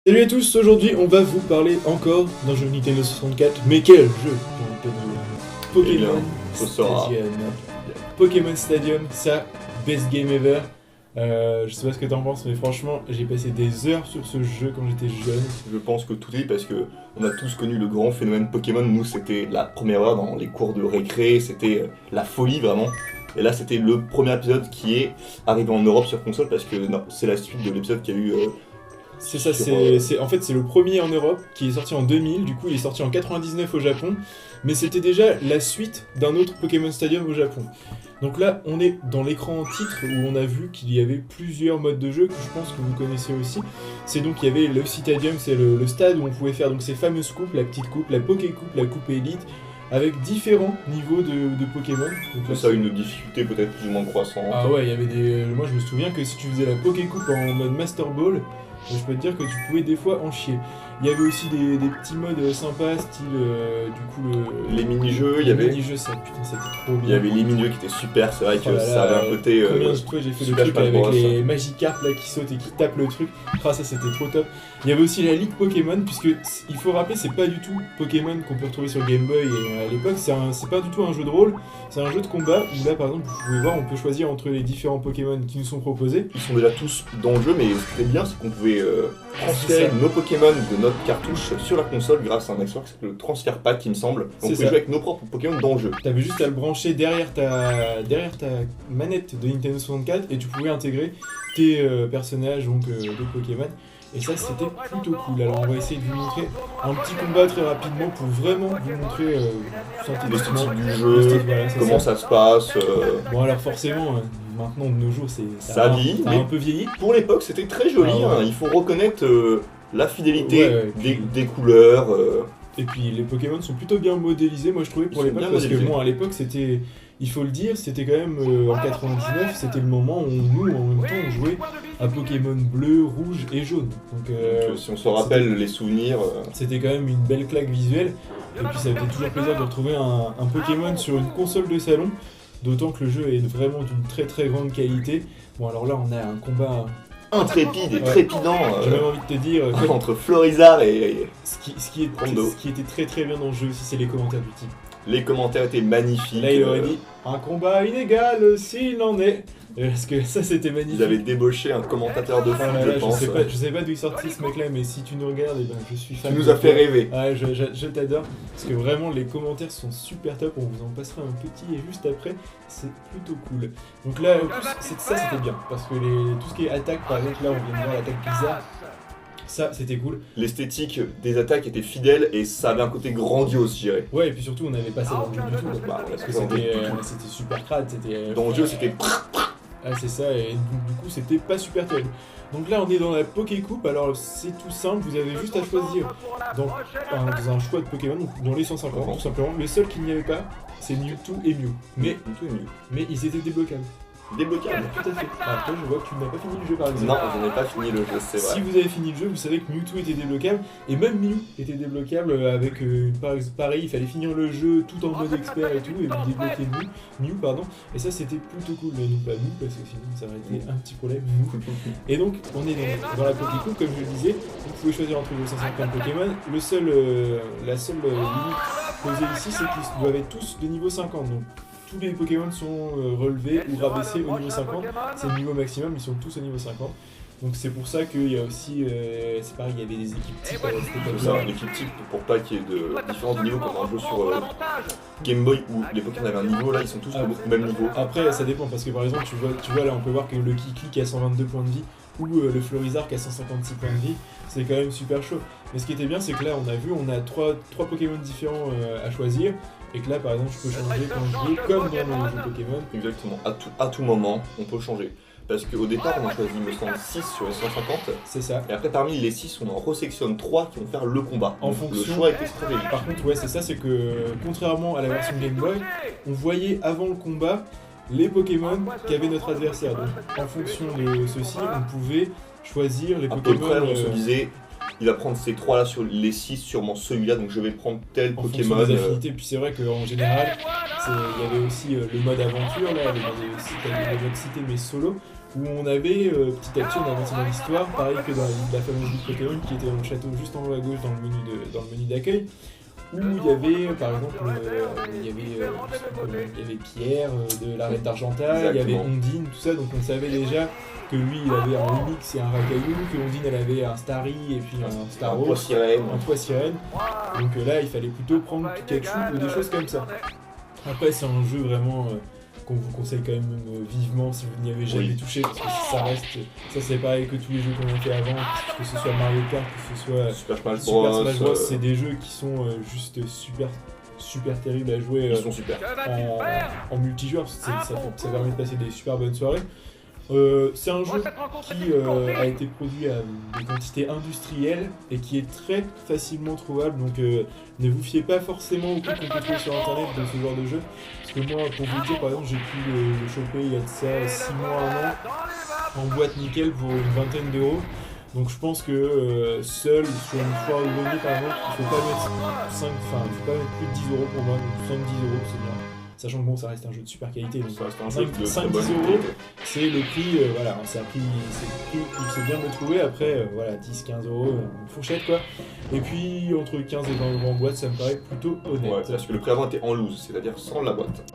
Salut à tous, aujourd'hui on va vous parler encore d'un jeu Nintendo 64, mais quel jeu Pokémon Stadium. Pokémon Stadium, ça, best game ever. Je sais pas ce que t'en penses, mais franchement, j'ai passé des heures sur ce jeu quand j'étais jeune. Je pense que tout est parce que on a tous connu le grand phénomène Pokémon. Nous, c'était la première heure dans les cours de récré, c'était la folie vraiment. Et là, c'était le premier épisode qui est arrivé en Europe sur console parce que non, c'est la suite de l'épisode qu'il y a eu. C'est ça, en fait c'est le premier en Europe qui est sorti en 2000, du coup il est sorti en 99 au Japon, mais c'était déjà la suite d'un autre Pokémon Stadium au Japon. Donc là on est dans l'écran titre où on a vu qu'il y avait plusieurs modes de jeu que je pense que vous connaissez aussi. C'est donc il y avait le Stadium, c'est le stade où on pouvait faire donc ces fameuses coupes, la petite coupe, la Poké Coupe, la coupe élite, avec différents niveaux de Pokémon. Donc là, ça a une difficulté peut-être plus ou moins croissante. Ah ouais, il y avait des. Moi je me souviens que si tu faisais la Poké Coupe en mode Master Ball, je peux te dire que tu pouvais des fois en chier. Il y avait aussi des petits modes sympas, style du coup les mini-jeux, il y avait. Les mini-jeux, ça, putain, c'était trop bien. Il y avait les mini-jeux qui étaient super, c'est vrai que ça avait un côté. Combien de fois j'ai fait le truc avec les Magikarp là qui sautent et qui tapent le truc. Ah, ça c'était trop top. Il y avait aussi la Ligue Pokémon, puisque il faut rappeler, c'est pas du tout Pokémon qu'on peut retrouver sur Game Boy à l'époque, c'est pas du tout un jeu de rôle, c'est un jeu de combat où là par exemple vous pouvez voir, on peut choisir entre les différents Pokémon qui nous sont proposés. Ils sont déjà tous dans le jeu, mais ce qui est bien, c'est qu'on pouvait transférer nos Pokémon de notre cartouche sur la console grâce à un accessoire qui s'appelle le Transfer Pack, il me semble. Donc on pouvait jouer avec nos propres Pokémon dans le jeu. T'avais juste à le brancher derrière ta manette de Nintendo 64 et tu pouvais intégrer tes personnages donc, de Pokémon. Et ça c'était plutôt cool. Alors on va essayer de vous montrer un petit combat très rapidement pour vraiment vous montrer l'esthétique du jeu, voilà, comment ça se passe. Bon alors forcément, maintenant de nos jours ça vieillit, mais un peu vieilli. Pour l'époque c'était très joli, il faut reconnaître la fidélité des couleurs. Et puis les Pokémon sont plutôt bien modélisés, moi je trouvais pour l'époque, parce que moi à l'époque c'était, il faut le dire, c'était quand même en 99, c'était le moment où nous en même temps on jouait à Pokémon bleu, rouge et jaune. Donc si on se rappelle les souvenirs... C'était quand même une belle claque visuelle, et puis ça fait toujours plaisir de retrouver un Pokémon sur une console de salon, d'autant que le jeu est vraiment d'une très très grande qualité. Bon alors là on a un combat... intrépide et trépidant. J'ai même envie de te dire entre Florizard et ce qui était très très bien dans le jeu aussi, c'est les commentaires du type. Les commentaires étaient magnifiques. Là il aurait dit un combat inégal s'il en est. Parce que ça c'était magnifique. Ils avaient débauché un commentateur de foot, je pense. Je sais pas d'où il sortit ce mec là, mais si tu nous regardes, eh ben, je suis fan. Tu nous as fait rêver. Ouais, je t'adore. Parce que vraiment les commentaires sont super top. On vous en passera un petit et juste après. C'est plutôt cool. Donc là, ça c'était bien. Parce que tout ce qui est attaque, par exemple, là on vient de voir l'attaque bizarre. Ça, c'était cool. L'esthétique des attaques était fidèle et ça avait un côté grandiose, je dirais. Ouais, et puis surtout, on n'avait pas ça dans le jeu du tout. Parce que c'était super crade. Dans le jeu, c'était... Ah, c'est ça, et du coup, c'était pas super terrible. Donc là, on est dans la Poké Coupe. Alors, c'est tout simple. Vous avez juste à choisir dans un choix de Pokémon, donc dans les 150, tout simplement. Le seul qu'il n'y avait pas, c'est Mewtwo et Mew. Mais ils étaient débloquables. Débloquable. Tout à fait. Après, je vois que tu n'as pas fini le jeu par exemple. Non, je n'ai pas fini le jeu, c'est vrai. Si vous avez fini le jeu, vous savez que Mewtwo était débloquable, et même Mew était débloquable avec, pareil, il fallait finir le jeu tout en mode expert et tout, et vous débloquez Mew, et ça c'était plutôt cool, mais non pas Mew, parce que sinon ça aurait été un petit problème, Mew. Et donc, on est dans la Poké Coupe, comme je le disais, vous pouvez choisir entre les 250 Pokémon, la seule limite posée ici, c'est qu'ils doivent être tous de niveau 50, donc tous les Pokémon sont relevés ou rabaissés au niveau 50, c'est le niveau maximum, ils sont tous au niveau 50. Donc c'est pour ça qu'il y a aussi, c'est pareil, il y avait des équipes types. C'est ça, une équipe type pour pas qu'il y ait de différence de niveau comme un jeu sur Game Boy où les Pokémon avaient un niveau, là ils sont tous au même niveau. Après ça dépend parce que par exemple tu vois là on peut voir que le Kiki qui a 122 points de vie ou le Florizard qui a 156 points de vie, c'est quand même super chaud. Mais ce qui était bien c'est que là on a trois Pokémon différents à choisir. Et que là, par exemple, je peux changer quand je veux, comme dans le jeu Pokémon. Exactement, à tout moment, on peut changer. Parce qu'au départ, on a choisi, il me semble, 6 sur les 150. C'est ça. Et après, parmi les 6, on en resélectionne 3 qui vont faire le combat. En fonction... Le choix était stratégique. Par contre, ouais, c'est ça, c'est que contrairement à la version Game Boy, on voyait avant le combat les Pokémon qu'avait notre adversaire. Donc, en fonction de ceci, on pouvait choisir les Pokémon. À peu près, on se disait... Il va prendre ces 3 là sur les 6, sûrement celui-là, donc je vais prendre tel Pokémon. Puis c'est vrai qu'en général, il y avait aussi le mode aventure, là, c'était le mode cité mais solo, où on avait, petite action, on avançait dans l'histoire, pareil que dans la fameuse ville Pokémon qui était dans le château juste en haut à gauche dans le menu d'accueil, où il y avait par exemple, il y avait Pierre de la Reine d'Argenta, il y avait Exactement. Ondine, tout ça, donc on savait déjà que lui il avait un Onix et un Rakaillou, que Ondine elle avait un Starry et puis un Un Staros, poids sirène. un toit sirène, donc là il fallait plutôt prendre Pikachu ou des choses comme ça. Après c'est un jeu vraiment qu'on vous conseille quand même vivement si vous n'y avez jamais Oui. touché, parce que ça reste, ça c'est pareil que tous les jeux qu'on a fait avant, que ce soit Mario Kart, que ce soit Super Smash Super Bros. Smash Bros, c'est des jeux qui sont juste super terribles à jouer Ils sont super. en multijoueur, parce que ça permet de passer des super bonnes soirées. C'est un jeu qui a été produit à des quantités industrielles et qui est très facilement trouvable, donc ne vous fiez pas forcément au prix qu'on peut trouver sur internet de ce genre de jeu, parce que moi pour vous dire par exemple j'ai pu le choper il y a de ça 6 mois, 1 an en boîte nickel pour une vingtaine d'euros. Donc je pense que seul sur une foire ou venue par exemple, il faut pas mettre plus de 10 euros pour moi, donc 70 euros c'est bien. Sachant que bon ça reste un jeu de super qualité, donc Ça reste un jeu de 5-10 très bonne euros, qualité. c'est le prix, voilà, c'est le prix qu'il sait bien me trouver. Après, voilà, 10-15 euros, une fourchette quoi. Et puis entre 15 et 20 euros en boîte, ça me paraît plutôt honnête. Ouais, parce que le pré-avant était en loose, c'est-à-dire sans la boîte.